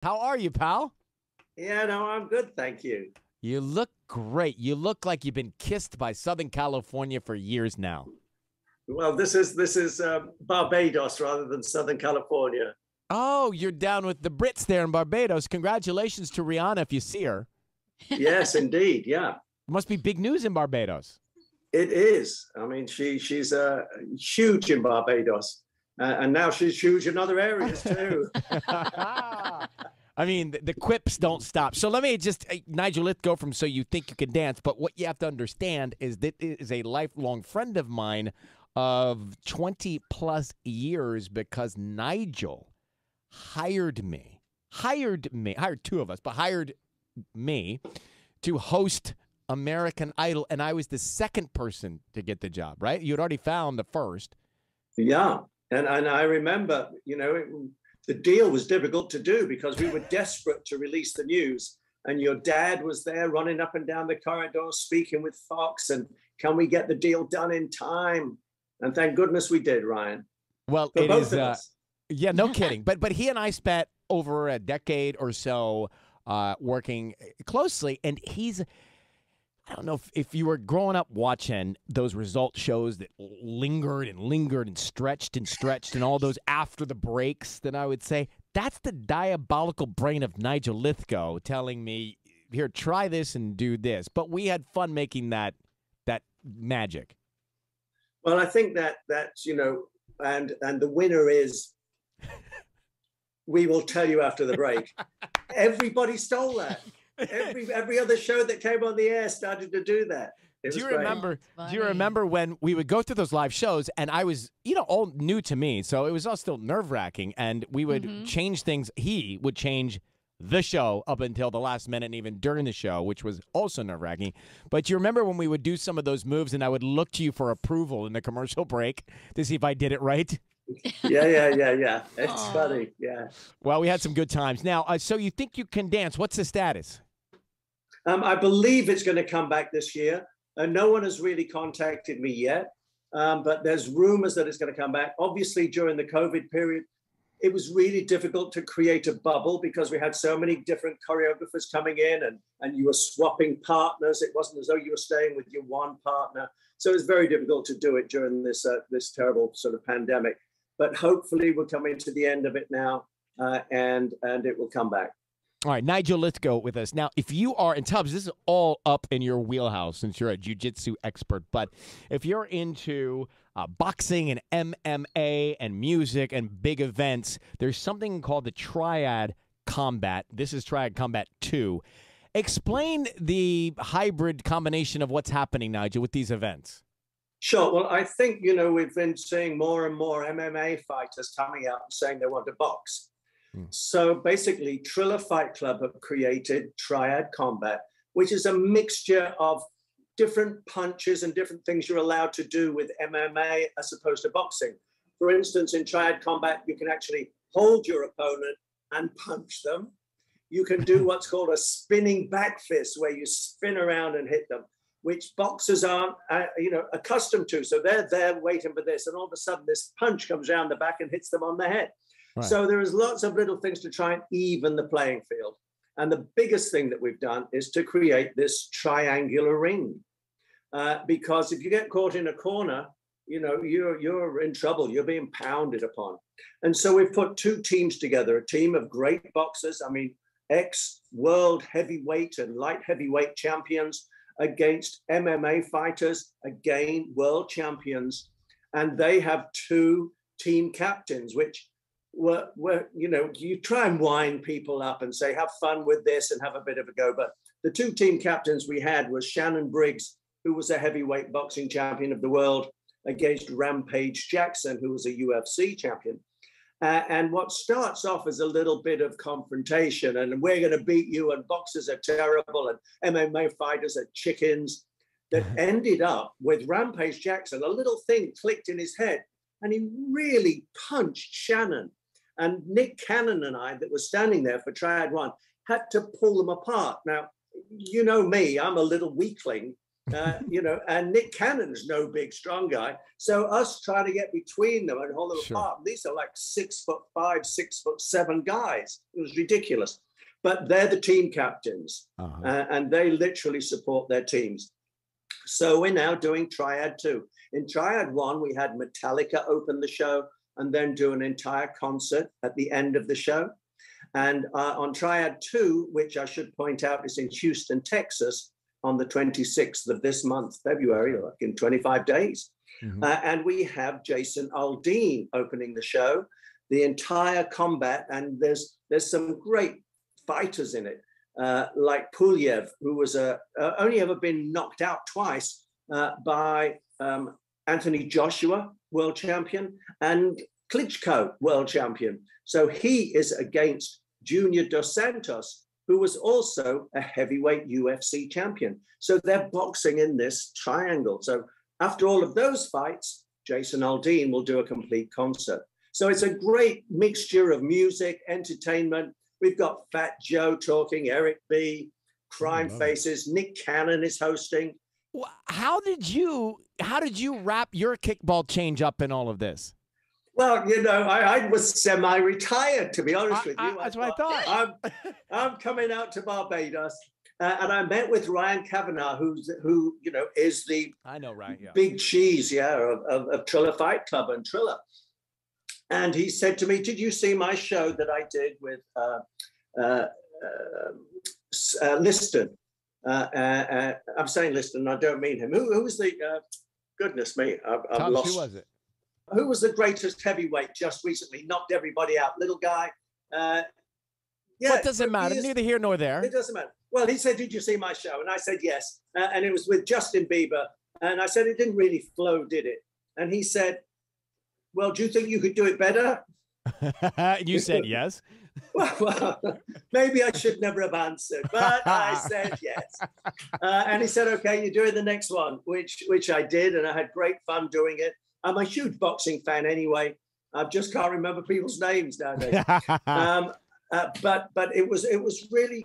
How are you, pal? Yeah, no, I'm good, thank you. You look great. You look like you've been kissed by Southern California for years now. Well, this is Barbados rather than Southern California. Oh, you're down with the Brits there in Barbados. Congratulations to Rihanna if you see her. Yes, indeed. Yeah, It must be big news in Barbados. it is. I mean, she's huge in Barbados, and now she's huge in other areas too. I mean, the quips don't stop. So let me just, Nigel Lythgoe from So You Think You Can Dance, but what you have to understand is that it is a lifelong friend of mine of 20 plus years because Nigel hired two of us, but hired me to host American Idol, and I was the second person to get the job, right? You had already found the first. Yeah, and I remember, the deal was difficult to do because we were desperate to release the news. And your dad was there running up and down the corridor speaking with Fox and can we get the deal done in time? And thank goodness we did, Ryan. Well, For it both is, of us. yeah, no kidding. But he and I spent over a decade or so working closely, and I don't know if you were growing up watching those result shows that lingered and stretched and all those after the breaks, then I would say that's the diabolical brain of Nigel Lythgoe telling me, here, try this and do this. But we had fun making that magic. Well, I think that's, and the winner is, we will tell you after the break. Everybody stole that. Every other show that came on the air started to do that. Do you remember when we would go through those live shows and I was, all new to me, so it was all still nerve-wracking, and we would change things. He would change the show up until the last minute and even during the show, which was also nerve-wracking. But you remember when we would do some of those moves and I would look to you for approval in the commercial break to see if I did it right? Yeah. It's funny, yeah. Well, we had some good times. Now, So You Think You Can Dance, what's the status? I believe it's going to come back this year. No one has really contacted me yet, but there's rumors that it's going to come back. Obviously, during the COVID period, it was really difficult to create a bubble because we had so many different choreographers coming in and you were swapping partners. It wasn't as though you were staying with your one partner. So it was very difficult to do it during this terrible sort of pandemic. But hopefully we're coming to the end of it now, and it will come back. All right, Nigel Lythgoe with us. Now, if you are, and Tubbs, this is all up in your wheelhouse since you're a jiu-jitsu expert, but if you're into boxing and MMA and music and big events, there's something called the Triad Combat. This is Triad Combat 2. Explain the hybrid combination of what's happening, Nigel, with these events. Sure. Well, I think, we've been seeing more and more MMA fighters coming out and saying they want to box. So basically, Triller Fight Club have created Triad Combat, which is a mixture of different punches and different things you're allowed to do with MMA as opposed to boxing. For instance, in Triad Combat, you can actually hold your opponent and punch them. You can do what's called a spinning back fist, where you spin around and hit them, which boxers aren't, accustomed to. So they're there waiting for this, and all of a sudden this punch comes around the back and hits them on the head. Right. So there is lots of little things to try and even the playing field. And the biggest thing that we've done is to create this triangular ring. Because if you get caught in a corner, you're in trouble. You're being pounded upon. And so we've put two teams together, a team of great boxers, ex-world heavyweight and light heavyweight champions against MMA fighters, again, world champions. And they have two team captains, which you try and wind people up and say, have fun with this and have a bit of a go. But the two team captains we had was Shannon Briggs, who was a heavyweight boxing champion of the world, against Rampage Jackson, who was a UFC champion. And what starts off as a little bit of confrontation, and we're going to beat you, and boxers are terrible, and MMA fighters are chickens, that ended up with Rampage Jackson. A little thing clicked in his head, and he really punched Shannon. And Nick Cannon and I, that were standing there for Triad 1, had to pull them apart. Now, you know me, I'm a little weakling, and Nick Cannon's no big, strong guy. So us trying to get between them and hold them apart, these are like 6'5", 6'7" guys. It was ridiculous. But they're the team captains, and they literally support their teams. So we're now doing Triad 2. In Triad 1, we had Metallica open the show and then do an entire concert at the end of the show. And on Triad 2, which I should point out is in Houston, Texas, on the 26th of this month, February, like in 25 days. And we have Jason Aldean opening the show, the entire combat. And there's some great fighters in it, like Pulyev, who was only ever been knocked out twice by Anthony Joshua, world champion, and Klitschko, world champion. So he is against Junior Dos Santos, who was also a heavyweight UFC champion. So they're boxing in this triangle. So after all of those fights, Jason Aldean will do a complete concert. So it's a great mixture of music, entertainment. We've got Fat Joe talking, Eric B., Crime Faces, Nick Cannon is hosting. How did you wrap your kickball change up in all of this? Well, I was semi-retired, to be honest with you. That's what I thought. I'm coming out to Barbados, and I met with Ryan Kavanagh, who is the big cheese, of Triller Fight Club and Triller. And he said to me, "Did you see my show that I did with Liston?" I'm saying Liston, I don't mean him. Who was the? Goodness me, I've lost. Who was it? Who was the greatest heavyweight just recently? Knocked everybody out. Little guy. What does it matter? Neither here nor there. It doesn't matter. Well, he said, "Did you see my show?" And I said, "Yes." And it was with Justin Bieber. And I said, "It didn't really flow, did it?" And he said, "Well, do you think you could do it better?" You said yes. Well, maybe I should never have answered, but I said yes. And he said, "Okay, you're doing the next one," which I did, and I had great fun doing it. I'm a huge boxing fan anyway. I just can't remember people's names nowadays. But it was really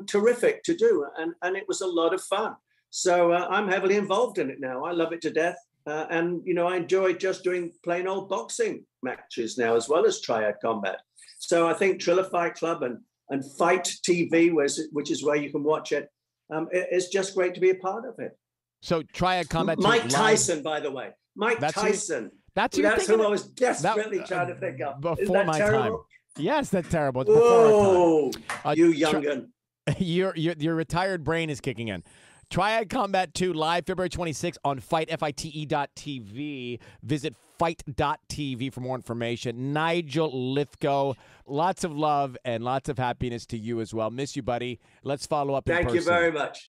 terrific to do, and it was a lot of fun. So I'm heavily involved in it now. I love it to death. And I enjoy just doing plain old boxing matches now, as well as Triad Combat. So I think Triller Fight Club and Fight TV, which is where you can watch it, it's just great to be a part of it. So Triad Combat. Mike Tyson, by the way. Mike Tyson. That's who I was desperately trying to think of. Before my time. Yes, that's terrible. It's before our time. You young'un. Your retired brain is kicking in. Triad Combat 2 live February 26th on FITE.tv. Visit FITE.tv for more information. Nigel Lythgoe, lots of love and lots of happiness to you as well. Miss you, buddy. Let's follow up in person. Thank you very much.